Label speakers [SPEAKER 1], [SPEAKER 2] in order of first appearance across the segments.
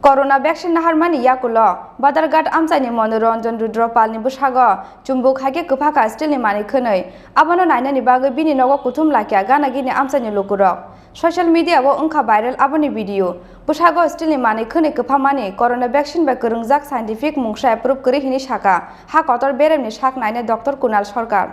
[SPEAKER 1] Corona vaccine naharmani yakulo Badargat amsani Monoranjan Rudropalni Bushago Chumbuk hage kupaka still ni mani khunai abano nainani bagoi bini nogo kutum lakya gana gini amsani lokuro social media wo ungkha viral aboni video Bushago still ni mani khunai kupamani corona vaccine ba kurungjak scientific mungsha approve kori hini shaka ha kotor beremni shak naine Dr. Kunal Sarkar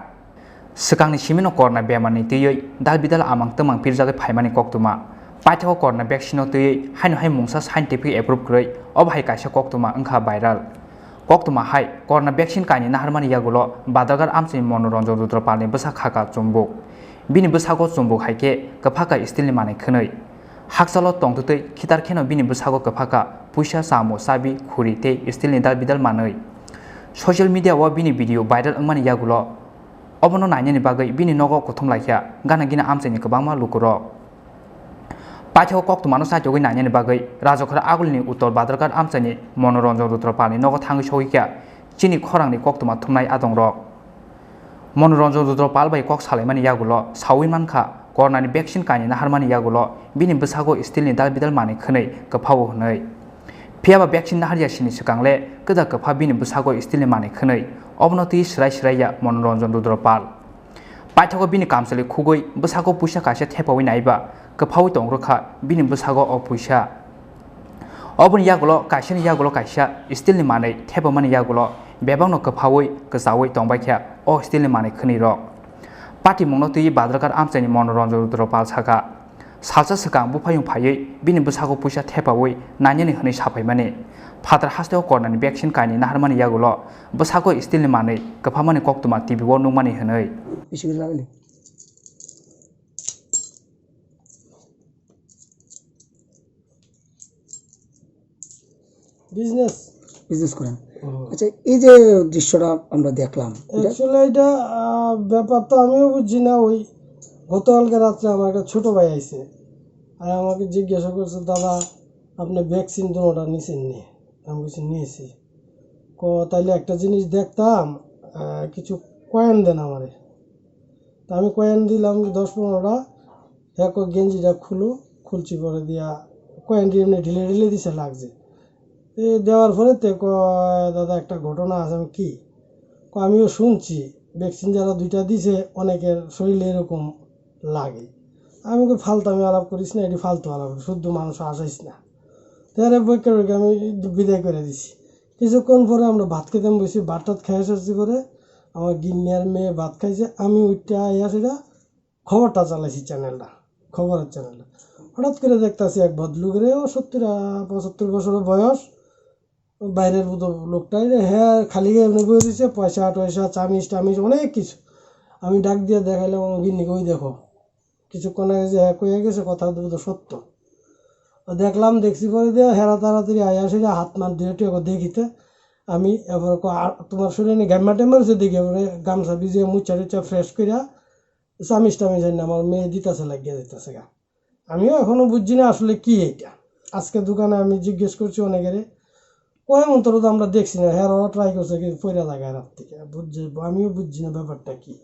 [SPEAKER 2] Sekangni simino corona bemani tiyoi dal bidal amang temang pirjagai phaimani koktuma Paithao corona vaccine tui haino hai mungsa scientific approve kroi ob hai kaisa koktuma angkha viral koktuma hai corona vaccine kaini naharmani yagulo badagar amchini Monoranjan Rudropalni bwsa khaka chumbuk bini bwsago chumbuk haike kphaka stilni manai khwnai haksalo tongtutui khitar kheno bini bwsago kphaka puisa samo sabi khuri te stilni dal bidal manai social media wa bini video viral angmani yagulo obono nainani bagai bini nogo kothum laikya gana gina amchini kwbangma lukuro Paithao koktuma sa jogi nainani bagai rajokhara agulni uttor Badargat amchani Monoranjan Rudropalni nogo thangi sohikya chini khorangni koktuma thumnai adongrok Monoranjan Rudropal bai kok salaimani yagulo sawi mankha corona vaccine kaini naharmani yagulo bini bwsago stilni dal bidal mani khwnai kphao hnai phiaba vaccine naharya sini sikangle kda kpha bini bwsago stilni mani khwnai obnoti srai ya Monoranjan Rudropal Paithao bini kamsali khugoi bwsago puisa kaise thepawi naiba kphau tongrokha bini bwsago o puisa oboni yagulo kaisa stilni manai thepamani yagulo bebangno kphawi ksawi tongbaikya o stilni manai khni rok pati mungno tui Badargat amchani Monoranjan Rudropal saka salsa sakang bufayung phayei bini bwsago puisa thepawi nanyani hni saphaimani Father hasteo corona vaccine kaini naharmani yagulo bwsago stilni manai kphamani koktuma tv wo nungmani hnai
[SPEAKER 3] business করেন আচ্ছা এই যে দৃশ্যটা আমরা দেখলাম
[SPEAKER 4] আসলে এটা ব্যাপারটা আমিও বুঝছি না ওই গতকালকে রাত্রে আমার একটা ছোট ভাই আইছে আর আমাকে জিজ্ঞাসা করছে দাদা আপনি ভ্যাকসিন দুটোটা নিছেন নি আমি বলছি নিয়েছি তাইলে একটা জিনিস দেখতাম কিছু কয়েন দেন আমারে তা আমি কয়েন দিলাম 10-15টা এক গেঞ্জিটা খুলছি পরে দিয়া কয়েনটি এমনি ঢিলে দিছে লাগছে দেওয়ার পরে দাদা একটা ঘটনা আছে আমি কি আমিও শুনছি ভ্যাকসিন যারা 2টা দিছে অনেকের শরীরে এরকম লাগে আমি ফালতামি আলাপ করিস না এটি ফালতু আলাপ শুদ্ধ মানুষ আসাইস না তাহলে বইকে আমি বিদায় করে দিছি কিছুক্ষণ পরে আমরা ভাত খেতে বসি ভাত খেয়ে এসেছি পরে আমার গিন্নিয়ার মেয়ে ভাত খাইছে আমি ওইটা সেটা খবরটা চালাইছি খবরের চ্যানেলটা হঠাৎ করে দেখতেছি এক ভদ্রলোকের 70-75 বছরের বয়স বাইরের লোকটাই হ্যাঁ খালি এমনি বয়ে দিচ্ছে পয়সা চামিচ অনেক কিছু আমি ডাক দিয়ে দেখাইলাম আমার গিন্নিকে ওই দেখো কিছুক্ষণ আগে যে হ্যাঁ কয়ে গেছে কথা সত্য দেখছি পরে দিয়ে হেরা তাড়াতাড়ি আয়া সেটা হাত মার দিয়ে দেখিতে আমি এবার তোমার শরীরে গাম্মা টেম্মা হচ্ছে দেখি এবারে গামছা ভিজিয়ে মুচা ফ্রেশ করিয়া চামিচ জানি না আমার মেয়ে দিতেছে লাগিয়ে দিতেছে গা আমিও এখনো বুঝছি না আসলে কি এইটা আজকে দোকানে আমি জিজ্ঞেস করছি অনেকের কয় মন্তর তো আমরা দেখছি না হ্যাঁ ওরা ট্রাই করছে কি পয়লা জায়গায় রাত থেকে আমিও বুঝছি না ব্যাপারটা কি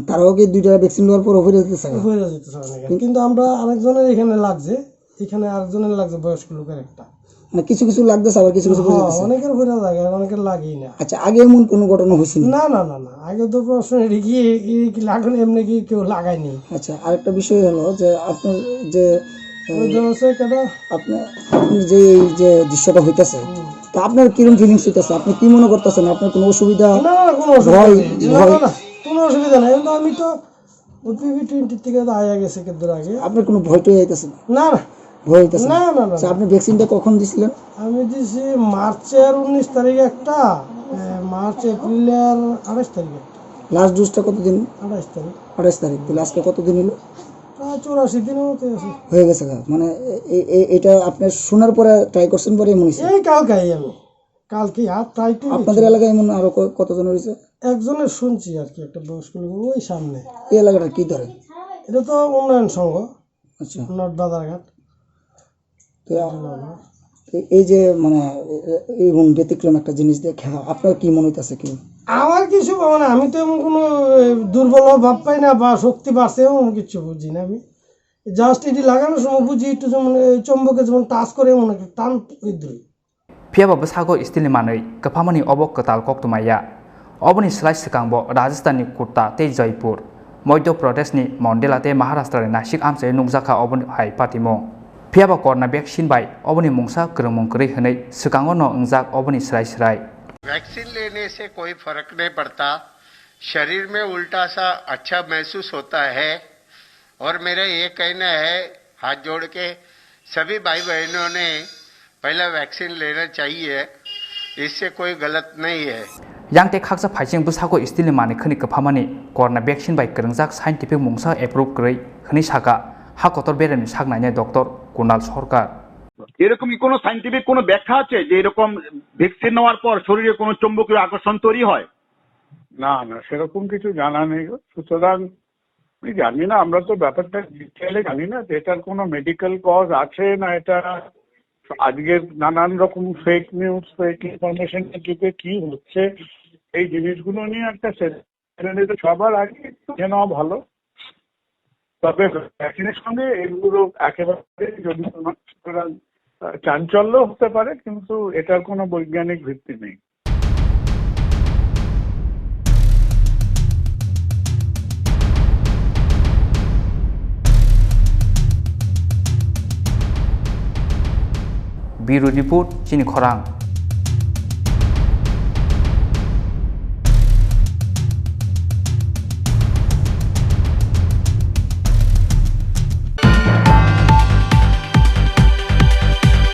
[SPEAKER 3] তারাও কি 2টা ভ্যাকসিন নেওয়ার পর হয়ে যেতেছে
[SPEAKER 4] অনেকে কিন্তু আমরা আরেকজনের এখানে আরেকজনের লাগছে বয়স্ক লোকের একটা
[SPEAKER 3] মানে কিছু লাগতেছে আবার কিছু
[SPEAKER 4] অনেকের পয়লা জায়গায় অনেকের লাগেই না
[SPEAKER 3] আচ্ছা আগে এমন কোনো ঘটনা হয়েছিল
[SPEAKER 4] না আগে তো প্রশ্ন কি লাগানো এমনি কি কেউ লাগায়নি
[SPEAKER 3] আচ্ছা আরেকটা বিষয় হলো যে আপনার যে আপনি যে এই যে দৃশ্যটা হইতেছে তা আপনার কিরকম ফিলিংস হইতেছে আপনি কি মনে করতেছেন আপনার কোনো অসুবিধা
[SPEAKER 4] কোনো অসুবিধা নাই আমি তো PV20 থেকে আয়া গেছে কেদর আগে
[SPEAKER 3] আপনার কোনো ভয় টয় হইতেছে
[SPEAKER 4] না
[SPEAKER 3] ভয় হইতেছে না আপনি ভ্যাকসিনটা কখন দিছিলেন
[SPEAKER 4] আমি দিছি মার্চের 19 তারিখে একটা মার্চ এপ্রিলের 28 তারিখে
[SPEAKER 3] লাস্ট ডোজটা কতদিন
[SPEAKER 4] 28 তারিখ
[SPEAKER 3] তাহলে আজকে কতদিন হলো
[SPEAKER 4] 84 দিনের মতো
[SPEAKER 3] হয়ে গেছে মানে এটা আপনি শোনার পরে ট্রাই করছেন পরে এমন হয়েছে
[SPEAKER 4] এই কালকে ট্রাই করি
[SPEAKER 3] আপনাদের এলাকায় এমন আরো কতজন হয়েছে
[SPEAKER 4] একজনের শুনছি আর কি একটা বয়স্ক লোক ওই সামনে
[SPEAKER 3] এই এলাকাটা কি ধরে
[SPEAKER 4] এটা তো উন্নয়ন সংঘ
[SPEAKER 3] আচ্ছা
[SPEAKER 4] নর্থ বাজারঘাট
[SPEAKER 3] এই যে মানে এবং ব্যতিক্রম একটা জিনিস দেখে আপনার কি মনে হইতেছে কি
[SPEAKER 4] আমার কিছু মানে আমি তো এমন কোনো দুর্বল ভাব পাই না বা শক্তি বাড়ছে এমন কিছু বুঝি না আমি জাস্ট এটি লাগানোর সময় বুঝি একটু যেমন এই চম্বকে যেমন টাচ করে এমন একটা টান ইদ্রুই
[SPEAKER 2] Piaba Sago istili manai kapamani obok katal koktumaya. Obani slai sekangbo Rajasthan ni Kurta te Jaipur. Madhya Pradesh ni Mandela te Maharashtra ni Nashik amse nungzaka obani hai patimo. Piaba korna vaccine bai obani mungsa krengmong kri hnei sekango no ungjak obani slai.
[SPEAKER 5] Vaccine लेने से कोई फर्क नहीं पड़ता, शरीर में उल्टा सा अच्छा महसूस होता है। और मेरा ये कहना है हाथ जोड़ के सभी भाई बहनों ने पहला वैक्सीन लेना चाहिए, इससे कोई गलत नहीं है।
[SPEAKER 2] Yang te khaksa phaijing busago istili mani khani kapamani korna vaccine bai krengjak scientific mungsa approve kri khani saka ha kotor bereni saknaine Dr. Kunal Sarkar.
[SPEAKER 6] এরকমই কোনো সাইন্টিফিক কোনো ব্যাখ্যা আছে যে এরকম ভ্যাকসিন নেওয়ার পর শরীরে কোনো চৌম্বকীয় আকর্ষণ তৈরি হয়?
[SPEAKER 7] না না সেরকম কিছু জানা নেই গো। সুতরাং আমি জানি না, আমরা তো ব্যাপারটা ডিটেলে জানি না যে এটার কোনো মেডিকেল কজ আছে না। এটা আজকের নানান রকম ফেক নিউজ ফেক ইনফরমেশনের যুগে কি হচ্ছে এই জিনিসগুলো নিয়ে একটা তো সবার আগে একটু জেনে নেওয়া ভালো। তবে ভ্যাকসিনের সঙ্গে এগুলো একেবারে জড়িত নয়। সুতরাং চাঞ্চল্য হতে পারে কিন্তু এটার কোনো বৈজ্ঞানিক ভিত্তি নেই।
[SPEAKER 2] Bureau Report Chini Khorang.